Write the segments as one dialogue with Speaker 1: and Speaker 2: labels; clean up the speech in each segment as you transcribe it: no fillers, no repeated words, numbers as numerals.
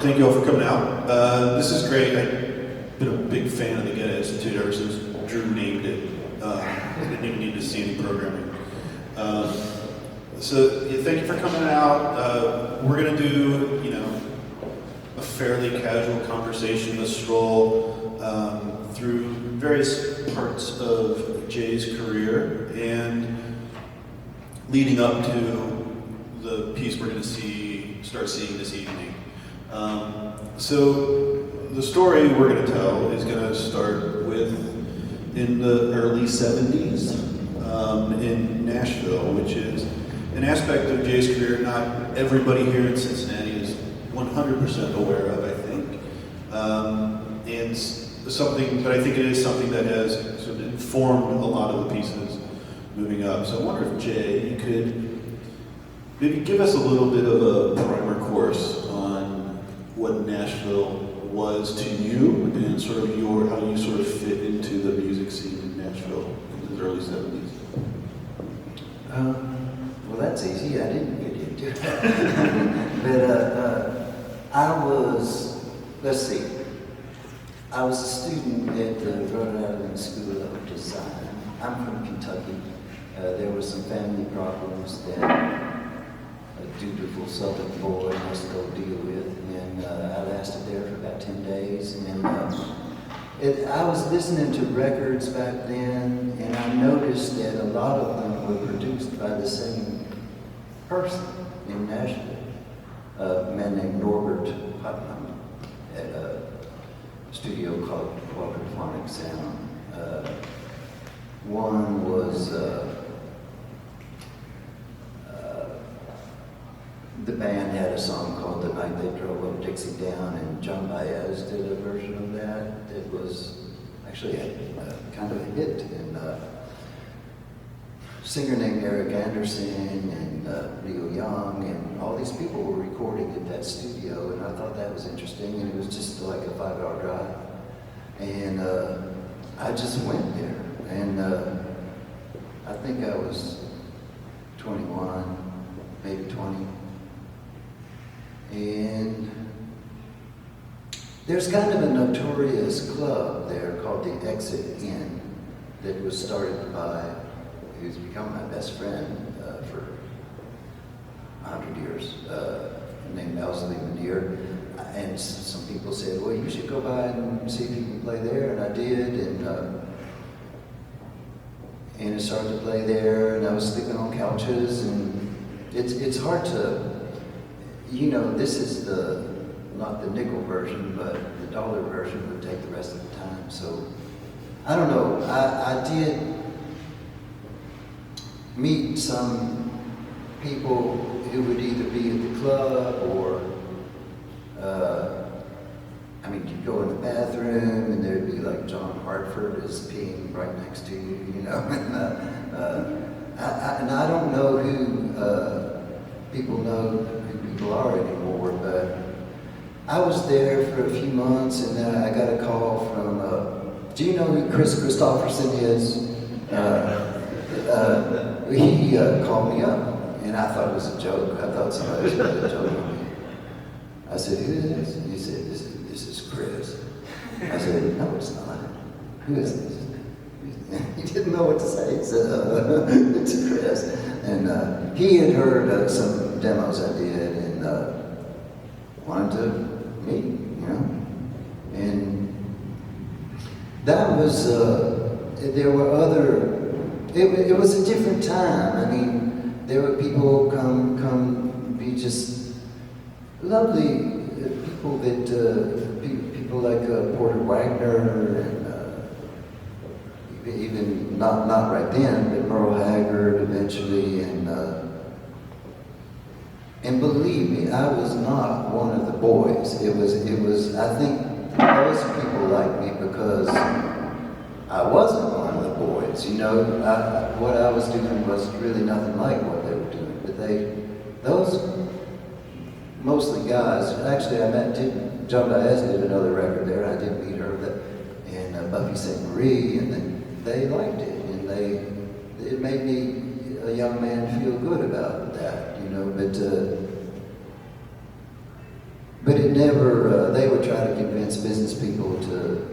Speaker 1: Thank you all for coming out. This is great. I've been a big fan of the Goetta Institute ever since Drew named it. I didn't even need to see any programming. So yeah, thank you for coming out. We're going to do, a fairly casual conversation, a stroll through various parts of Jay's career and leading up to the piece we're going to start seeing this evening. So the story we're going to tell is going to start with in the early 70s in Nashville, which is an aspect of Jay's career not everybody here in Cincinnati is 100% aware of, I think. And something, but I think it is something that has sort of informed a lot of the pieces moving up. So I wonder if, Jay, you could maybe give us a little bit of a primer course on what Nashville was to you and sort of how you sort of fit into the music scene in Nashville in the early 70s.
Speaker 2: Well, that's easy. I didn't get into it. But I was, let's see, I was a student at the Rhode Island School of Design. I'm from Kentucky. There were some family problems that a dutiful Southern boy has to go deal with, and I lasted there for about 10 days. And I was listening to records back then, and I noticed that a lot of them were produced by the same person in Nashville, a man named Norbert Putnam at a studio called Quadraphonic Sound. One was the band had a song called The Night They Drove Up Dixie Down, and John Baez did a version of that. It was actually a kind of a hit. And a singer named Eric Anderson and Neil Young and all these people were recording at that studio, and I thought that was interesting, and it was just like a 5-hour drive. And I just went there, and I think I was 21, maybe 20. And there's kind of a notorious club there called the Exit Inn that was started by, who's become my best friend for 100 years, named Elsley Manier. And some people said, well, you should go by and see if you can play there. And I did, and I started to play there, and I was sleeping on couches, and it's hard to, this is not the nickel version, but the dollar version would take the rest of the time. So, I don't know, I did meet some people who would either be at the club or, you'd go in the bathroom and there'd be like John Hartford is peeing right next to you, and I don't know who people know who people are anymore, but I was there for a few months, and then I got a call from, do you know who Chris Christopherson is? He called me up, and I thought it was a joke. I thought somebody was going to joke on me. I said, who is this? And he said, this is Chris. I said, no, it's not. Who is this? He didn't know what to say. He said, it's Chris. And he had heard some demos I did and wanted to meet, And that was, there were other, it was a different time. There were people come be just lovely people that, people like Porter Wagner and even not right then, but Merle Haggard eventually, and believe me, I was not one of the boys. It was. I think those people liked me because I wasn't one of the boys. What I was doing was really nothing like what they were doing. But those mostly guys. Actually, I met John Baez did another record there. I did meet her, and Buffy St. Marie, and then they liked it, and it made me, a young man, feel good about that, But But it never, they would try to convince business people to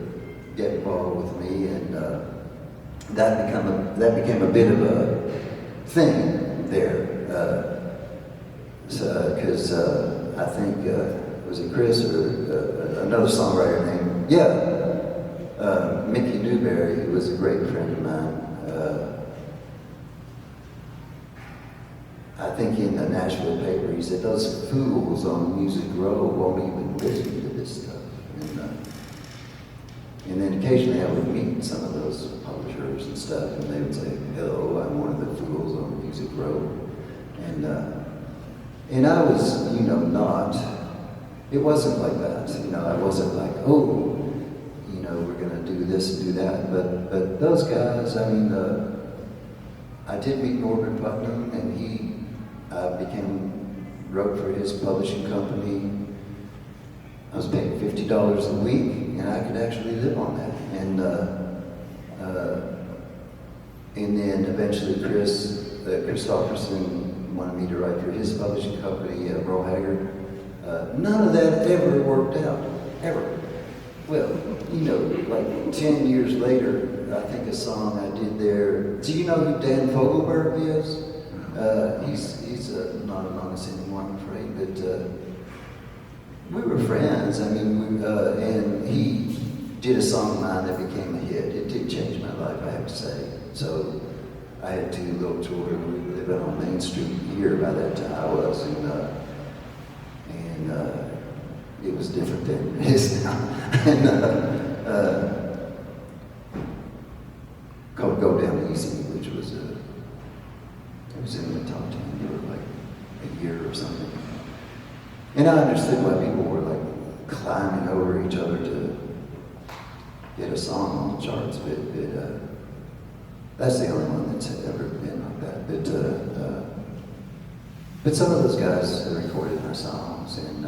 Speaker 2: get involved with me, and that became a bit of a thing there. Because I think, was it Chris or another songwriter named, Mickey Newberry, who was a great friend of mine. I think in the Nashville paper, he said, those fools on Music Row won't even listen to this stuff. And then occasionally I would meet some of those publishers and stuff, and they would say, hello, I'm one of the fools on Music Row. And I was, not, it wasn't like that. I wasn't like, oh, we're gonna do this and do that. But those guys, I did meet Norbert Putnam, and he wrote for his publishing company. I was paid $50 a week, and I could actually live on that. And then eventually Chris Christopherson wanted me to write for his publishing company, Roe Haggard. None of that ever worked out, ever. Well, like 10 years later, I think a song I did there. Do you know who Dan Fogelberg is? He's not among us anymore, I'm afraid, but we were friends. And he did a song of mine that became a hit. It did change my life, I have to say. So I had 2 little children. We were living on Main Street here by that time I was, and it was different than it is now. Called Go Down Easy, which was it was in the top 10 for like a year or something. And I understood why people were like climbing over each other to get a song on the charts, but that's the only one that's ever been like that. But some of those guys recorded my songs, and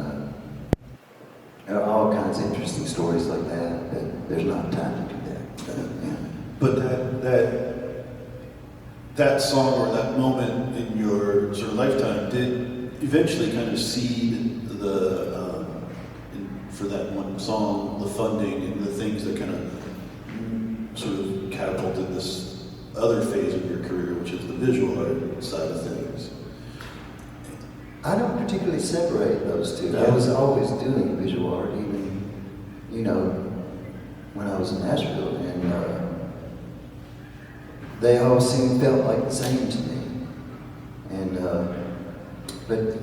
Speaker 2: there are all kinds of interesting stories like that, but there's not time to do that.
Speaker 1: But that song or that moment in your sort of lifetime did eventually kind of seed for that one song, the funding and the things that kind of sort of catapulted this other phase of your career, which is the visual art side of things.
Speaker 2: I don't particularly separate those two. I was always doing visual art, even, when I was in Nashville, and they all felt like the same to me. And but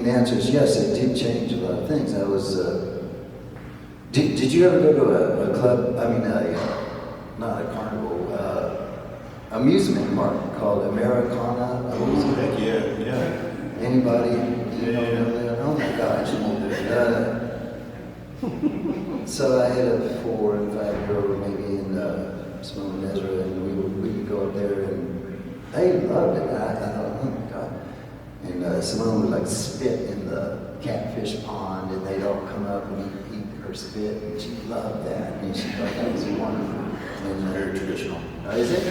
Speaker 2: the answer is yes. It did change a lot of things. I was. Did you ever go to a club? Not a carnival. Amusement park called Americana.
Speaker 1: Oh, heck yeah.
Speaker 2: Anybody? Know that? Oh my gosh. So I had a 4 and 5-year-old maybe in Simone and Ezra, and we would go up there, and they loved it. I thought, oh my God. And Simone would like spit in the catfish pond, and they'd all come up and eat her spit, and she loved that, and she thought that was wonderful. And,
Speaker 1: Very traditional.
Speaker 2: Is it?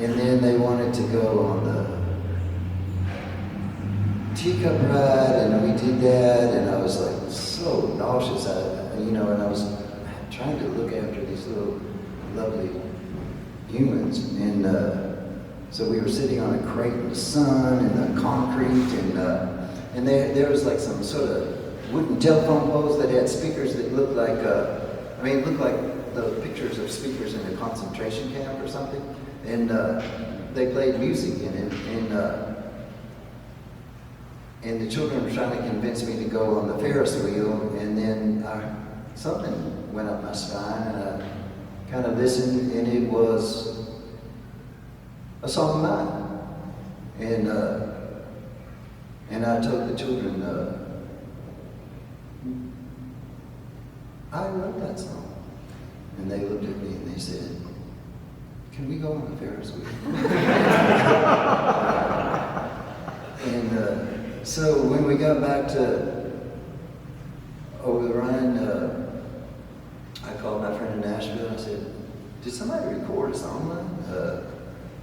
Speaker 2: And then they wanted to go on the teacup ride, and we did that, and I was like so nauseous, and I was trying to look after these little lovely humans, and so we were sitting on a crate in the sun and the concrete, and there was like some sort of wooden telephone poles that had speakers that looked like looked like the pictures of speakers in a concentration camp or something, and they played music in it, and the children were trying to convince me to go on the Ferris wheel, and then something went up my spine, and I kind of listened, and it was a song of mine. And I told the children, I wrote that song. And they looked at me and they said, can we go on the Ferris wheel? And so when we got back to over the Rhine, I called my friend in Nashville and I said, did somebody record a song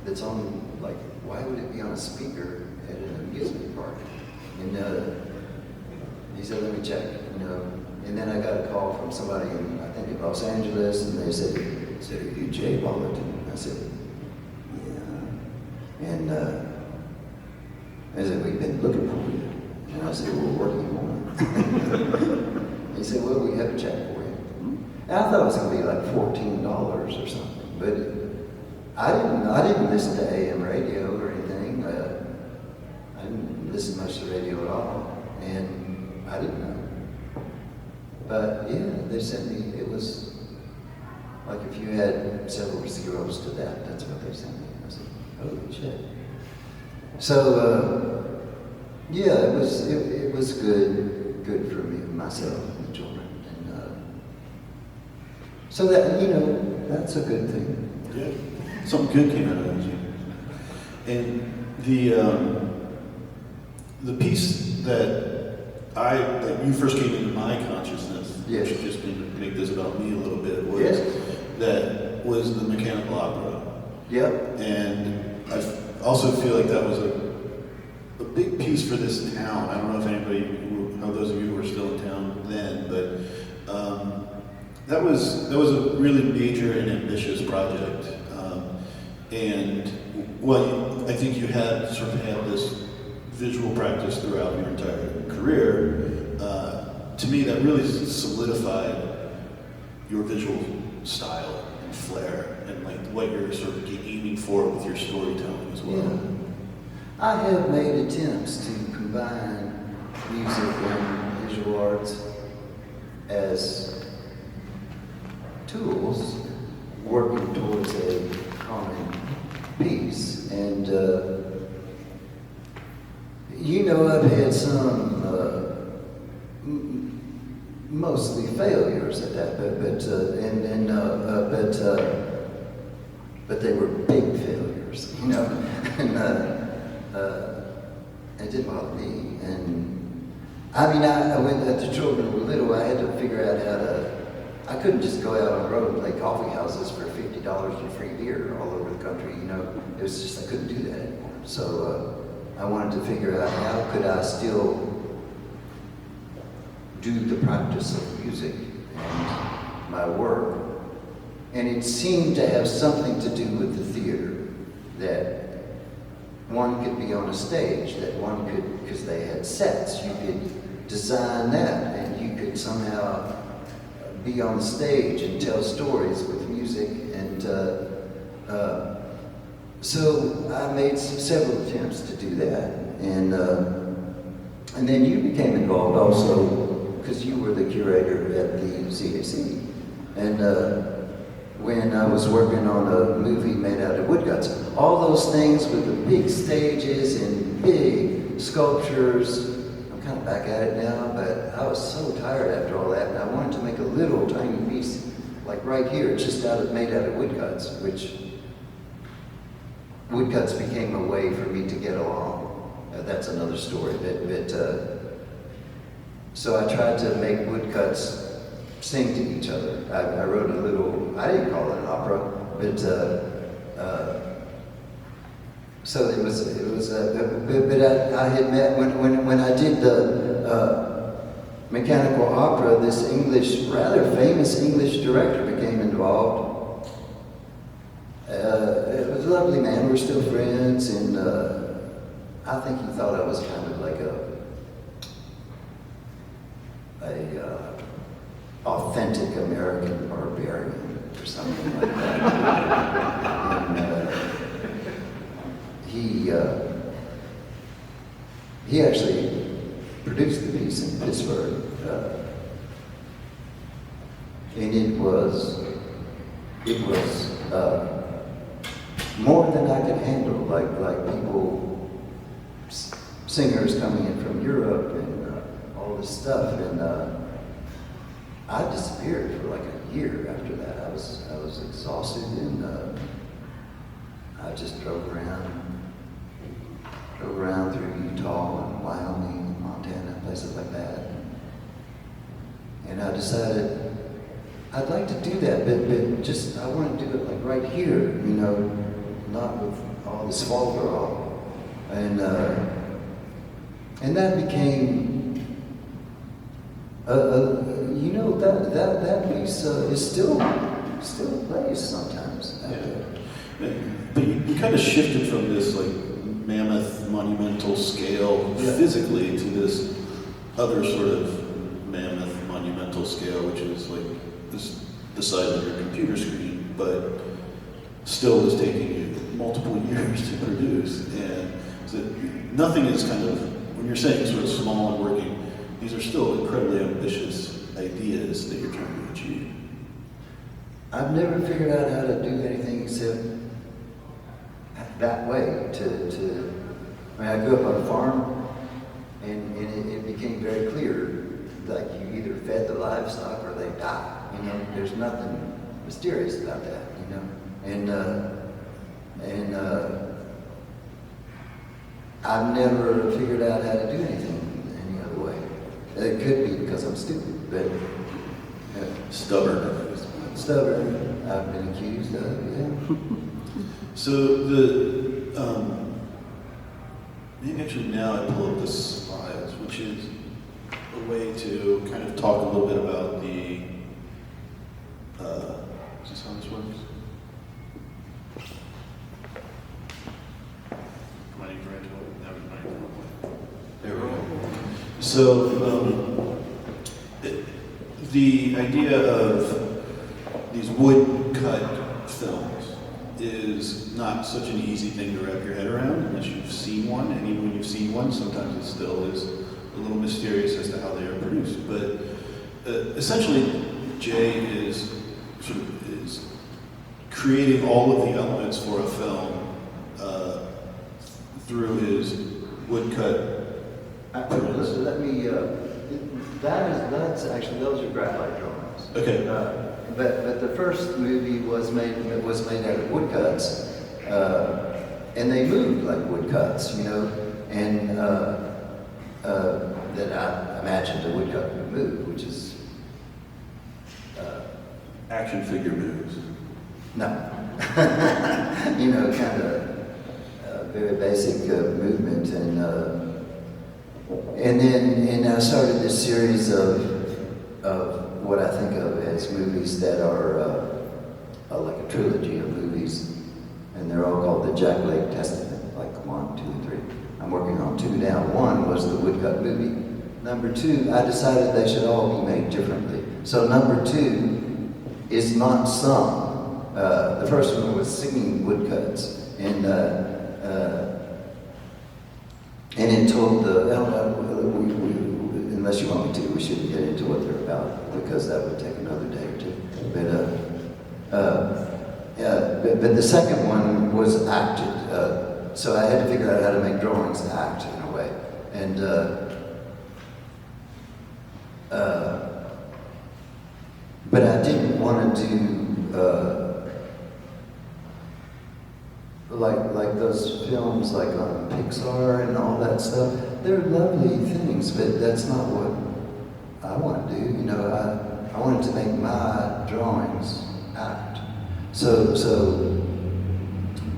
Speaker 2: that's on, like, why would it be on a speaker? at an amusement park. And he said, let me check, you know. And then I got a call from somebody in, I think in Los Angeles, and they said, are you Jay Bolotin? I said, yeah. And I said, we've been looking for you. And I said, we're working on it. He said, well, we have a check for you. And I thought it was going to be like $14 or something, but I didn't listen to AM radio or anything. I didn't listen much to radio at all, and I didn't know. But yeah, they sent me. It was like if you had several zeros to that. That's what they sent me. I said, holy shit. So yeah, it was good for me, myself, and the children, and so that that's a good thing.
Speaker 1: Yeah, something good came out of that. And the piece that you first came into my consciousness,
Speaker 2: yes,
Speaker 1: which just to make this about me a little bit, was that was the mechanical opera.
Speaker 2: Yep.
Speaker 1: And I also feel like that was a big piece for this town. I don't know if how those of you who were still in town then, but that was a really major and ambitious project. And I think you had this visual practice throughout your entire career. To me, that really solidified your visual style and flair, and like what you're sort of aiming for with your storytelling as well.
Speaker 2: Yeah. I have made attempts to combine music and visual arts as tools working towards a common piece. And I've had some mostly failures at that, but they were big failures, and it didn't bother me. And I mean, when the children were little, I had to figure out I couldn't just go out on the road and play coffee houses for $50 and free beer all over the country, It was just, I couldn't do that anymore. So I wanted to figure out how could I still do the practice of music and my work. And it seemed to have something to do with the theater, that one could be on a stage, that one could, because they had sets, you could design that, and you could somehow be on the stage and tell stories with music. And so I made several attempts to do that. And then you became involved also, because you were the curator at the CAC. And when I was working on a movie made out of woodcuts, all those things with the big stages and big sculptures, I'm kind of back at it now, but I was so tired after all that, and I wanted to make a little tiny piece, like right here, just made out of woodcuts, which woodcuts became a way for me to get along. That's another story. So I tried to make woodcuts sing to each other. I wrote a little, I didn't call it an opera, but so it was but I had met, when I did the mechanical opera, this rather famous English director became involved. It was a lovely man, we're still friends, and I think he thought I was kind of like a authentic American barbarian or something like that. And he actually produced the piece in Pittsburgh, and it was more than I could handle. Like people, singers coming in from Europe and all this stuff, and I disappeared for like a year after that. I was exhausted, and I just drove around through Utah and Wyoming and Montana, places like that. And I decided I'd like to do that, but just I want to do it like right here, not with all this folklore. And And that became, you know, that piece is still plays sometimes out there.
Speaker 1: But you kind of shifted from this like mammoth monumental scale physically to this other sort of mammoth monumental scale, which is like the size of your computer screen, but still is taking you multiple years to produce. And so nothing is kind of, when you're saying sort of small and working, these are still incredibly ambitious ideas that you're trying to achieve.
Speaker 2: I've never figured out how to do anything except that way. I mean, I grew up on a farm, and it became very clear, like you either fed the livestock or they die. You know, there's nothing mysterious about that. You know, and I've never figured out how to do anything any other way. It could be because I'm stupid, but
Speaker 1: Stubborn.
Speaker 2: stubborn. I've been accused of, yeah.
Speaker 1: So maybe actually now I pull up the slides, which is a way to kind of talk a little bit about the, is this how this works? There we go. So the idea of these wood cut films is not such an easy thing to wrap your head around unless you've seen one, and even when you've seen one, sometimes it still is a little mysterious as to how they are produced. But essentially, Jay is creating all of the elements for a film through his woodcut.
Speaker 2: Let me. That's actually, those are graphite drawings.
Speaker 1: Okay.
Speaker 2: But the first movie was made out of woodcuts, and they moved like woodcuts, you know, and that I imagined a woodcut would move, which is
Speaker 1: Action figure moves.
Speaker 2: no, you know, kind of very basic movement, and then I started this series of what I think of as movies that are like a trilogy of movies, and they're all called the Jack Lake Testament, like 1, 2, and 3. I'm working on 2 now. 1 was the woodcut movie. Number 2, I decided they should all be made differently. So number 2 is not sung. The first one was singing woodcuts, and it told unless you want me to, we shouldn't get into what they're about because that would take another day or two. But the second one was acted, so I had to figure out how to make drawings act in a way, and but I didn't want to do like those films like on Pixar and all that stuff. They're lovely things, but that's not what I want to do. You know, I wanted to make my drawings act. So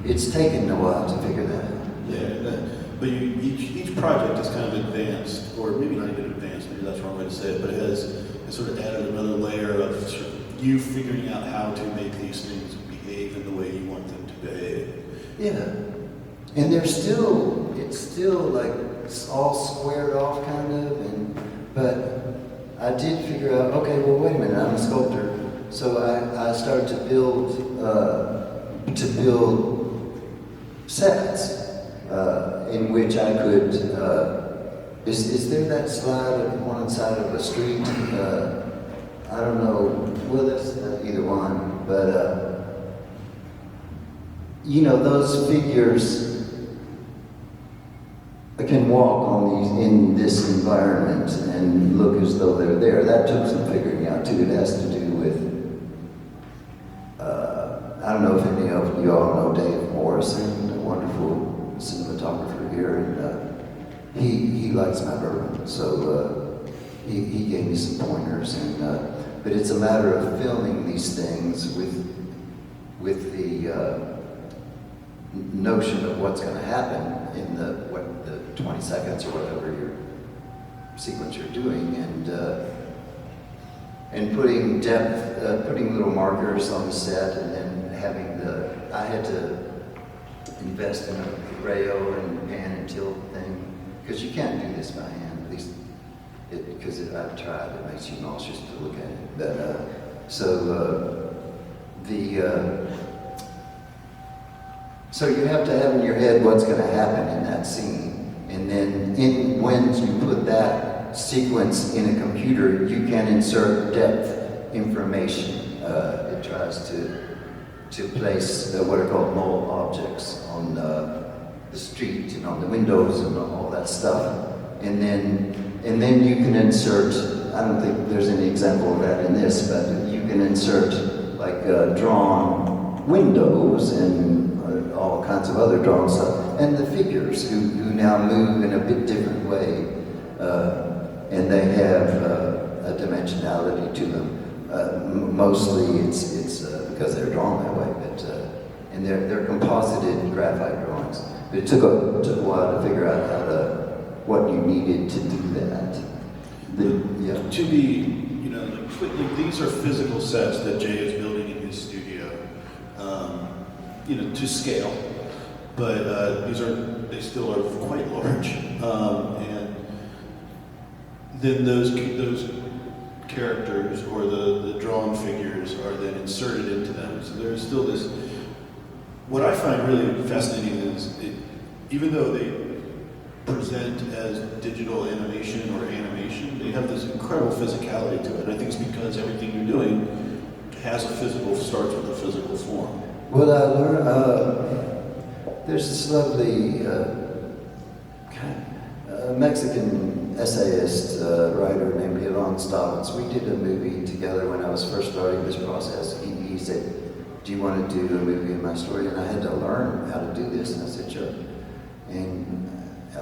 Speaker 2: it's taken a while to figure that out.
Speaker 1: Yeah, but each project is kind of advanced, or maybe not even advanced, maybe that's the wrong way to say it, but it has sort of added another layer of sort of you figuring out how to make these things behave in the way you want them to behave.
Speaker 2: Yeah, and it's still like it's all squared off kind of, but I did figure out, okay, well wait a minute, I'm a sculptor, so I started to build sets in which I could. Is there that slide of one side of a street? I don't know. Well, that's either one, but. You know, those figures can walk in this environment and look as though they're there. That took some figuring out too. It has to do with, I don't know if any of you all know Dave Morrison, a wonderful cinematographer here, and he likes my bourbon, so he gave me some pointers, and but it's a matter of filming these things with the notion of what's going to happen in the 20 seconds or whatever you're sequence you're doing, and putting depth, putting little markers on the set, and then having I had to invest in a rail and pan and tilt thing, because you can't do this by hand, at least because I've tried, it makes you nauseous to look at it. But so you have to have in your head what's going to happen in that scene, and then when you put that sequence in a computer, you can insert depth information. It tries to place what are called null objects on the street and on the windows and all that stuff, and then you can insert. I don't think there's any example of that in this, but you can insert like drawn windows and all kinds of other drawn stuff, and the figures who now move in a bit different way, and they have a dimensionality to them. Mostly it's because they're drawn that way, but and they're composited graphite drawings. But it took a while to figure out what you needed to do that.
Speaker 1: To be, like these are physical sets that Jay is building in his studio, to scale, but they still are quite large, and then those characters or the drawn figures are then inserted into them. So there's still this. What I find really fascinating is, even though they present as digital animation or animation, they have this incredible physicality to it. I think it's because everything you're doing starts with a physical form.
Speaker 2: Well, I learned, there's this lovely Mexican essayist, writer named Ilan Stavitz. We did a movie together when I was first starting this process. He said, "Do you want to do a movie of my story?" And I had to learn how to do this, and I said, "Sure." And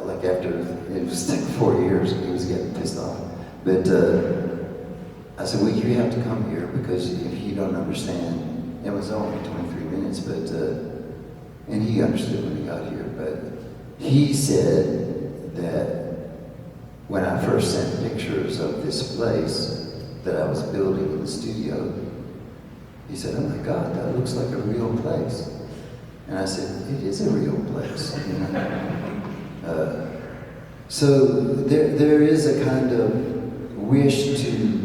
Speaker 2: like after, it was like 4 years, and he was getting pissed off. But I said, "Well, you have to come here, because if you don't understand," it was only 23 minutes, but, and he understood when he got here, but he said that when I first sent pictures of this place that I was building in the studio, he said, "Oh my God, that looks like a real place." And I said, "It is a real place." So there is a kind of wish to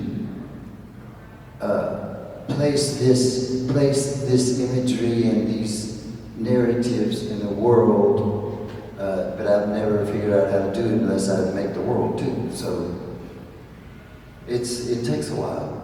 Speaker 2: place this imagery and these narratives in the world, but I've never figured out how to do it unless I make the world too. So it takes a while.